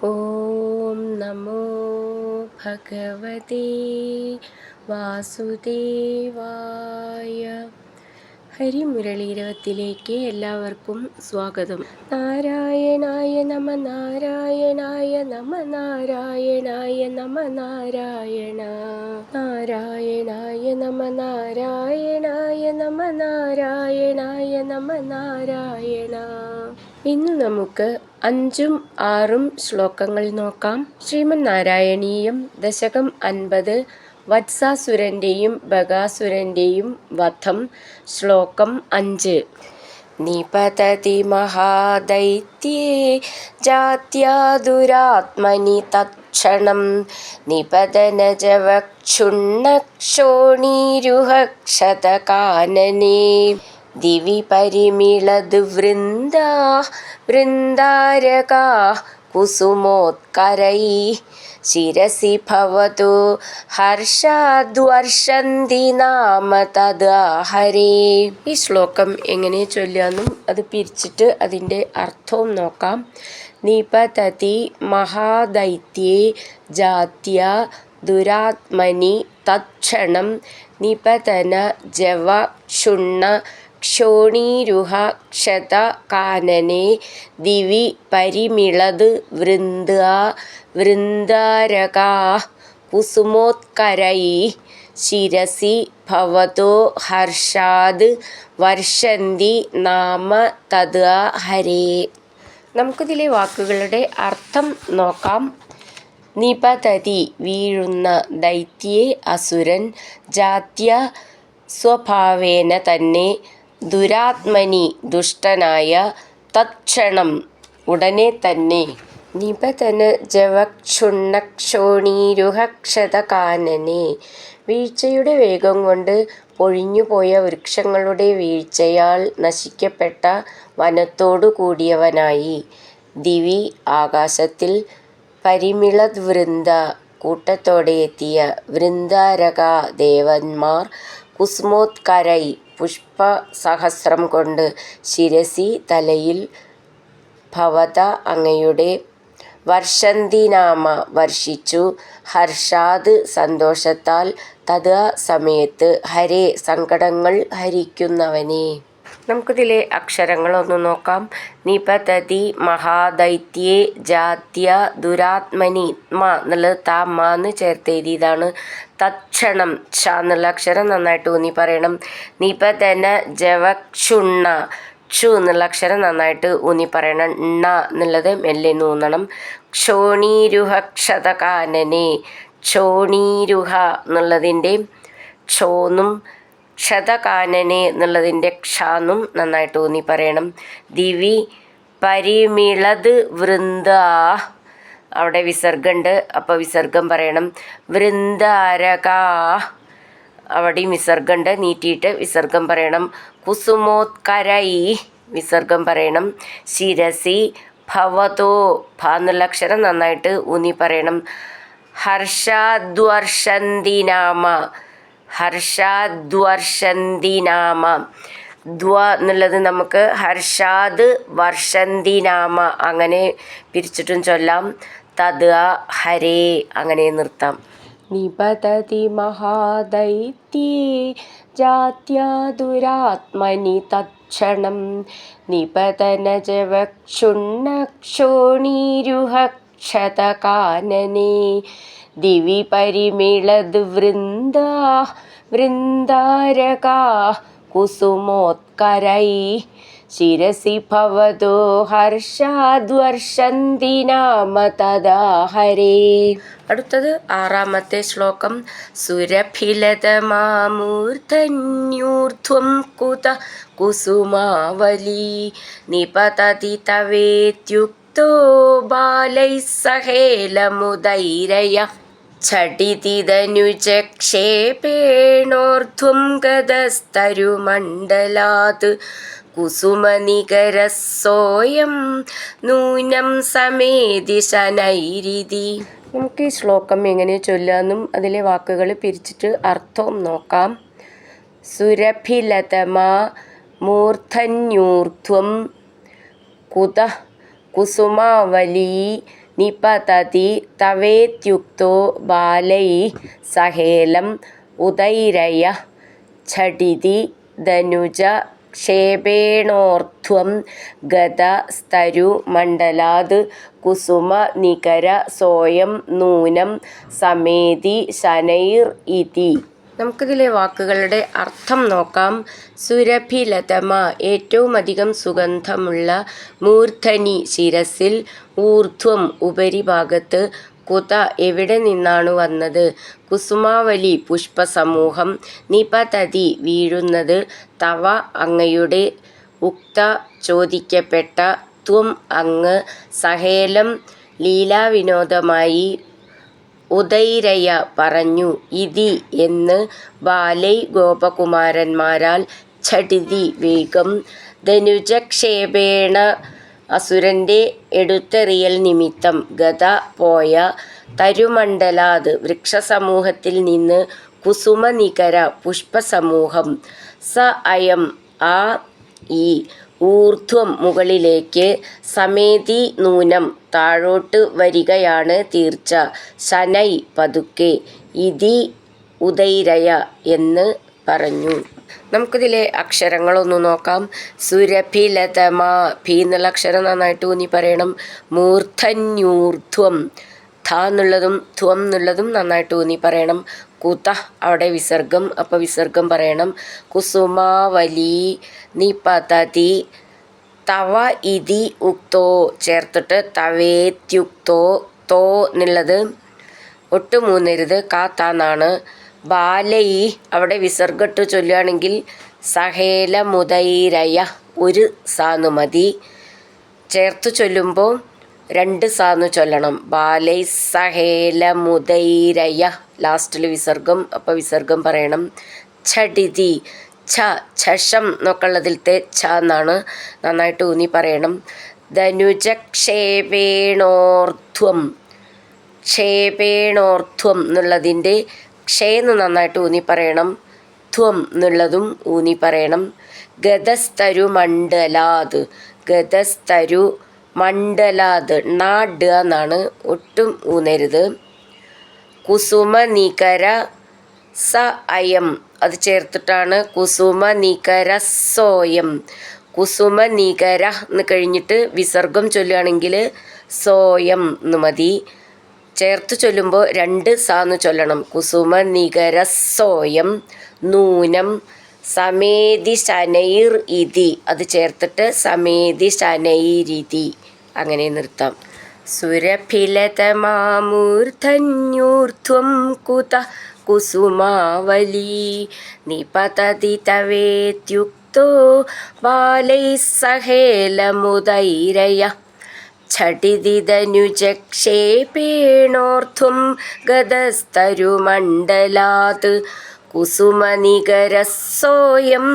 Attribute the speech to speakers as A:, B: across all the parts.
A: ഓം നമോ ഭഗവതേ വാസുദേവായ. ഹരിമുരളീരവത്തിലേക്ക് എല്ലാവർക്കും സ്വാഗതം. നാരായണായ നമ നാരായണായ നമ നാരായണായ നമ നാരായണ നാരായണായ നമ നാരായണായ നമ നാരായണായ നമ നാരായണ. ഇന്ന് നമുക്ക് 5ഉം 6ഉം ശ്ലോകങ്ങൾ നോക്കാം. ശ്രീമൻ നാരായണീയം ദശകം 50 വത്സാസുരന്റെയും ബകാസുരന്റെയും വധം. ശ്ലോകം 5. നിപതതി മഹാദൈത്യേ ജാത്യാ ദുരാത്മനി തത്ക്ഷണം നിപതനജവക്ഷുണ്ണക്ഷോണീരുഹക്ഷതകാനനേ ദിവി പരിമിളദ് വൃന്ദാരകാഃ കുസുമോത്കരൈഃ ശിരസി ഭവതു ഹർഷാദ്വർഷന്തി നാമ തദാ ഹരേ. ഈ ശ്ലോകം എങ്ങനെ ചൊല്ലാന്നും അത് പിരിച്ചിട്ട് അതിൻ്റെ അർത്ഥവും നോക്കാം. നിപതതി മഹാദൈത്യേ ജാത്യാ ദുരാത്മനി തത്ക്ഷണം നിപതന ജവക്ഷുണ്ണ ക്ഷോണീരുഹ ക്ഷതകാനനേ ദിവി പരിമിളദ് വൃന്ദാരകാഃ കുസുമോത്കരൈഃ ശിരസി ഭവതോ ഹർഷാദ് വർഷന്തി നാമ തദാ ഹരേ. നമുക്കിതിലെ വാക്കുകളുടെ അർത്ഥം നോക്കാം. നിപതതി വീഴുന്ന, ദൈത്യേ അസുരൻ, ജാത്യ സ്വഭാവേന തന്നെ, ദുരാത്മനി ദുഷ്ടനായ, തത്ക്ഷണം ഉടനെ തന്നെ, നിപതന ജവക്ഷുണ്ണക്ഷോണീരുഹക്ഷതകാനനേ വീഴ്ചയുടെ വേഗം കൊണ്ട് പൊഴിഞ്ഞുപോയ വൃക്ഷങ്ങളുടെ വീഴ്ചയാൽ നശിക്കപ്പെട്ട വനത്തോടു കൂടിയവനായി, ദിവി ആകാശത്തിൽ, പരിമിളദ് വൃന്ദ കൂട്ടത്തോടെ എത്തിയ, വൃന്ദാരക ദേവന്മാർ, കുസുമോത്കരൈ പുഷ്പസഹസ്രം കൊണ്ട്, ശിരസി തലയിൽ, ഭവത അങ്ങയുടെ, വർഷന്തി നാമ വർഷിച്ചു, ഹർഷാദ് സന്തോഷത്താൽ, തദാ സമയത്ത്, ഹരേ സങ്കടങ്ങൾ ഹരിക്കുന്നവനെ. നമുക്കിതിലെ അക്ഷരങ്ങളൊന്ന് നോക്കാം. നിപതതി മഹാദൈത്യേ ജാത്യ ദുരാത്മനി, മ എന്നുള്ളത് താ മാന്ന് ചേർത്ത് എഴുതിയതാണ്. തത്ക്ഷണം ക്ഷ എന്നുള്ള അക്ഷരം നന്നായിട്ട് ഊന്നി പറയണം. നിപതന ജവക്ഷുണ്ണ, ക്ഷു എന്നുള്ള അക്ഷരം നന്നായിട്ട് ഊന്നി പറയണം. ണ എന്നുള്ളത് മെല്ലെ ഊന്നണം. ക്ഷോണീരുഹക്ഷതകാനനെ, ക്ഷോണീരുഹ എന്നുള്ളതിൻ്റെ ക്ഷോന്നും ക്ഷതകാനനെ എന്നുള്ളതിൻ്റെ ക്ഷാന്നും നന്നായിട്ട് ഊന്നി പറയണം. ദിവി പരിമിളദ് വൃന്ദാ, അവിടെ വിസർഗമുണ്ട്, അപ്പോൾ വിസർഗം പറയണം. വൃന്ദാരകാ, അവിടെയും വിസർഗമുണ്ട്, നീട്ടിയിട്ട് വിസർഗം പറയണം. കുസുമോത്കരൈ, വിസർഗം പറയണം. ശിരസി ഭവതോ, ഭ എന്നുള്ള അക്ഷരം നന്നായിട്ട് ഊന്നി പറയണം. ഹർഷാദ്വർഷന്തി നാമ, ഹർഷാദ്വർഷന്തി നാമ, ദ്വ എന്നുള്ളത് നമുക്ക് ഹർഷാദ് വർഷന്തി നാമ അങ്ങനെ പിരിച്ചിട്ടും ചൊല്ലാം. തദാ ഹരേ അങ്ങനെ നിർത്താം. നിപതതി മഹാദൈത്യേ ജാത്യാ ദുരാത്മനി തത്ക്ഷണം നിപതന ജവക്ഷുണ്ണക്ഷോണീരുഹക്ഷതകാനനേ ദിവി പരിമിളദ് വൃന്ദാരകാഃ കുസുമോത്കരൈഃ ശിരസി ഭവതോ ഹർഷാദ്വർഷന്തി നാമ തദാ ഹരേ. അടുത്തത് 6ാമത്തെ ശ്ലോകം. സുരഭിലതമാമൂർധന്യൂർധ്വം കുതഃ കുസുമാവലീ നിപതതി തവേത്യുക്തോ ബാലൈഃ സഹേലമുദൈരയഃ ഛടിതിതനുജക്ഷേപേണോർധ്വം ഗതസ്തരുമണ്ഡലാത് കുസുമനികരസോയം നൂനം സമേതി ശനൈരിതി. നമുക്ക് ഈ ശ്ലോകം എങ്ങനെ ചൊല്ലാമെന്നും അതിലെ വാക്കുകൾ പിരിച്ചിട്ട് അർത്ഥവും നോക്കാം. സുരഭിലതമാ മൂർധന്യൂർധ്വം കുതഃ കുസുമാവലീ നിപതതി തവേത്യുക്തോ ബാലൈ സഹേലം ഉദൈരയ ഝടിതി ധനുജ ക്ഷേപേണോർധ്വം ഗതസ്തരുമണ്ഡലാത് കുസുമ നികര സോയം നൂനം സമേതി ശനൈർ ഇതി. നമുക്കിതിലെ വാക്കുകളുടെ അർത്ഥം നോക്കാം. സുരഭിലതമ ഏറ്റവും അധികം സുഗന്ധമുള്ള, മൂർധനി ശിരസിൽ, ഊർധ്വം ഉപരിഭാഗത്ത്, കുത എവിടെ നിന്നാണ് വന്നത്, കുസുമാവലി പുഷ്പസമൂഹം, നിപതതി വീഴുന്നത്, തവ അങ്ങയുടെ, ഉക്ത ചോദിക്കപ്പെട്ട, ത്വം അങ്ങ്, സഹേലം ലീലാവിനോദമായി, ഉദൈരയ പറഞ്ഞു, ഇതി എന്ന്, ബാലൈ ഗോപകുമാരന്മാരാൽ, ഝടിതി വേഗം, ധനുജക്ഷേപേണ അസുരന്റെ എടുത്തെറിയൽ നിമിത്തം, ഗത പോയ, തരുമണ്ഡലാത് വൃക്ഷസമൂഹത്തിൽ നിന്ന്, കുസുമനികര പുഷ്പസമൂഹം, സ അയം ആ ഈ, ഊർധ്വം മുകളിലേക്ക്, സമേതി നൂനം താഴോട്ട് വരികയാണ് തീർച്ച, ശനൈ പതുക്കെ, ഇതി ഉദൈരയ എന്ന് പറഞ്ഞു. നമുക്കിതിലെ അക്ഷരങ്ങളൊന്നു നോക്കാം. സുരഭിലതമ ഭീ എന്നുള്ള അക്ഷരം നന്നായിട്ട് ഊന്നി പറയണം. മൂർധന്യൂർധ്വം ധ എന്നുള്ളതും ധ്വം എന്നുള്ളതും നന്നായിട്ട് ഊന്നി പറയണം. കുത അവിടെ വിസർഗം, അപ്പോൾ വിസർഗം പറയണം. കുസുമാവലി നിപതതി തവ ഇതി ഉക്തോ ചേർത്തിട്ട് തവേത്യുക്തോ തോ എന്നുള്ളത് ഒട്ടും ഊന്നരുത്, കാത്താന്നാണ്. ബാലൈ അവിടെ വിസർഗട്ട് ചൊല്ലുകയാണെങ്കിൽ സഹേലമുദൈരയ ഒരു സാന്നു മതി. ചേർത്ത് ചൊല്ലുമ്പോൾ 2 സാന്നു ചൊല്ലണം. ബാലൈ സഹേലമുദൈരയ ലാസ്റ്റിൽ വിസർഗം, അപ്പോൾ വിസർഗം പറയണം. ഝടിതി ഛ ഛഷം എന്നൊക്കെ ഉള്ളതിലത്തെ ഛ എന്നാണ്, നന്നായിട്ട് ഊന്നി പറയണം. ധനുജക്ഷേപേണോർധ്വം ക്ഷേപേണോർധ്വം എന്നുള്ളതിൻ്റെ ക്ഷേന്ന് നന്നായിട്ട് ഊന്നി പറയണം. ധ്വം എന്നുള്ളതും ഊന്നി പറയണം. ഗതസ്തരു മണ്ഡലാത് ഗതസ്തരു മണ്ഡലാത് നാഡ് എന്നാണ്, ഒട്ടും ഊന്നരുത്. കുസുമനികര സ അയം അത് ചേർത്തിട്ടാണ് കുസുമനികര സോയം. കുസുമനികര എന്ന് കഴിഞ്ഞിട്ട് വിസർഗം ചൊല്ലുകയാണെങ്കിൽ സോയം എന്ന് മതി. ചേർത്ത് ചൊല്ലുമ്പോൾ 2 സാന്ന് ചൊല്ലണം. കുസുമനികര സോയം നൂനം സമേതി ശനൈർ ഇതി അത് ചേർത്തിട്ട് സമേതി ശനൈരിതി അങ്ങനെ നിർത്താം. സുരഭിലതമാമൂർധന്യൂർധ്വം കുത കുസുമാവലി നിപതതി തവേത്യുക്തോ ബാലൈ സഹേലമുദൈരയ ഝടിതി ധനുജക്ഷേപേണോർധ്വം ഗതസ്തരുമണ്ഡലാത് കുസുമനികര സോയം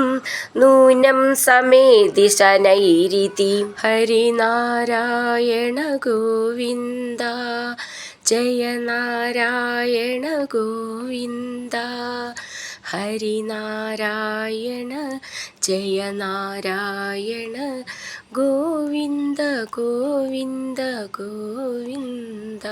A: നൂനം സമേതി ശനൈരിതി. ഹരിനാരായണ ഗോവിന്ദ ജയ നാരായണ ഗോവിന്ദ. ഹരിനാരായണ ജയ നാരായണ ഗോവിന്ദ ഗോവിന്ദ ഗോവിന്ദ.